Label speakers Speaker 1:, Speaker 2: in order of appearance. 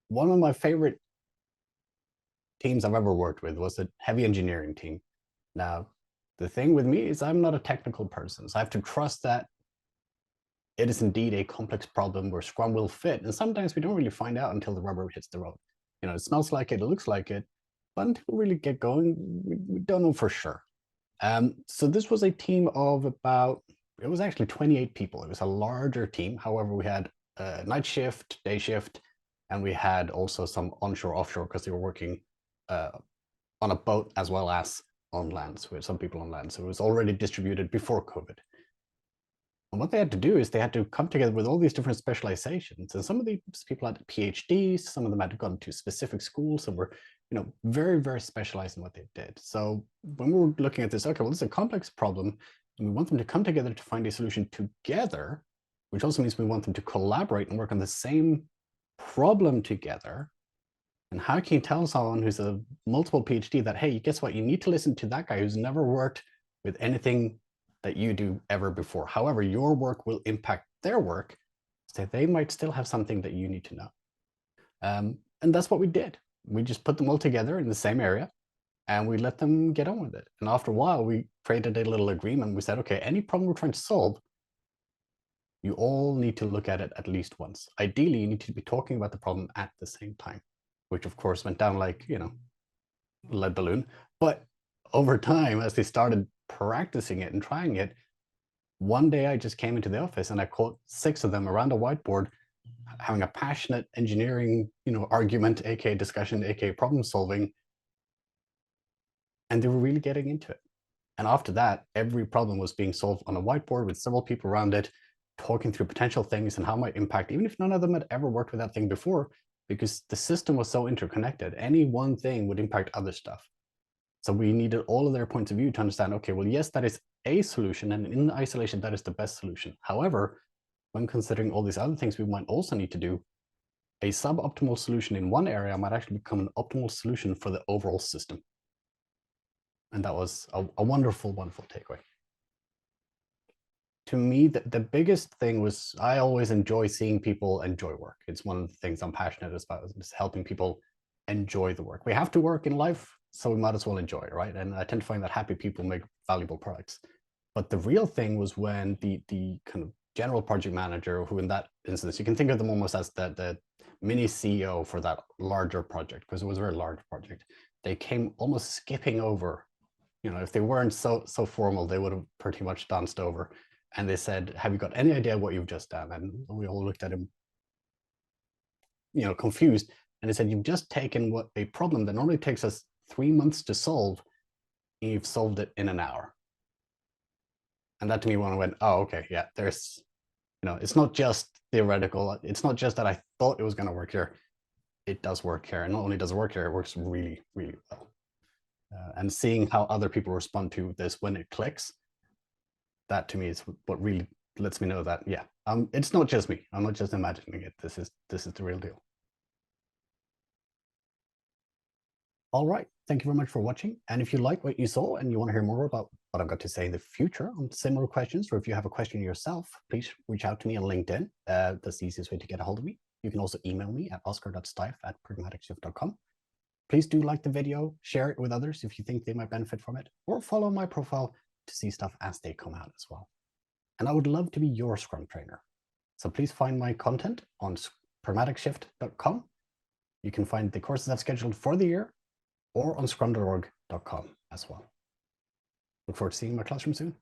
Speaker 1: One of my favorite teams I've ever worked with was a heavy engineering team. Now, the thing with me is I'm not a technical person, so I have to trust that it is indeed a complex problem where Scrum will fit. And sometimes we don't really find out until the rubber hits the road. It smells like it looks like it, but until we really get going, we don't know for sure. So this was a team of it was actually 28 people. It was a larger team. However, we had night shift, day shift, and we had also some onshore, offshore, because they were working uh, on a boat as well as on land. So we had some people on land. So it was already distributed before COVID. And what they had to do is they had to come together with all these different specializations. And some of these people had PhDs, some of them had gone to specific schools, some were, very, very specialized in what they did. So when we were looking at this, okay, well, this is a complex problem, and we want them to come together to find a solution together, which also means we want them to collaborate and work on the same problem together. And how can you tell someone who's a multiple PhD that, hey, guess what? You need to listen to that guy who's never worked with anything that you do ever before. However, your work will impact their work, so they might still have something that you need to know. And that's what we did. We just put them all together in the same area and we let them get on with it. And after a while, we created a little agreement. We said, okay, any problem we're trying to solve, you all need to look at it at least once. Ideally, you need to be talking about the problem at the same time, which of course went down like, lead balloon. But over time, as they started practicing it and trying it, one day I just came into the office and I caught 6 of them around a whiteboard having a passionate engineering, argument, aka discussion, aka problem solving, and they were really getting into it. And after that, every problem was being solved on a whiteboard with several people around it, talking through potential things and how it might impact, even if none of them had ever worked with that thing before, because the system was so interconnected. Any one thing would impact other stuff. So we needed all of their points of view to understand, okay, well, yes, that is a solution, and in isolation, that is the best solution. However, when considering all these other things we might also need to do, a suboptimal solution in one area might actually become an optimal solution for the overall system. And that was a wonderful, wonderful takeaway. To me, the biggest thing was I always enjoy seeing people enjoy work. It's one of the things I'm passionate about, is helping people enjoy the work. We have to work in life, so we might as well enjoy it, right? And I tend to find that happy people make valuable products. But the real thing was when the kind of general project manager, who in that instance, you can think of them almost as the mini CEO for that larger project, because it was a very large project. They came almost skipping over. If they weren't so formal, they would have pretty much danced over. And they said, have you got any idea what you've just done? And we all looked at him, confused. And they said, you've just taken a problem that normally takes us 3 months to solve, and you've solved it in an hour. And that to me, when I went, oh, okay, yeah, there's, it's not just theoretical. It's not just that I thought it was going to work here. It does work here. And not only does it work here, it works really, really well. And seeing how other people respond to this when it clicks, that to me is what really lets me know that, yeah, it's not just me. I'm not just imagining it. This is the real deal. All right. Thank you very much for watching. And if you like what you saw and you want to hear more about what I've got to say in the future on similar questions, or if you have a question yourself, please reach out to me on LinkedIn. That's the easiest way to get a hold of me. You can also email me at oscar.styf@pragmaticshift.com. Please do like the video, share it with others if you think they might benefit from it, or follow my profile to see stuff as they come out as well. And I would love to be your Scrum trainer. So please find my content on pragmaticshift.com. You can find the courses I've scheduled for the year, or on scrum.org.com as well. Look forward to seeing you in my classroom soon.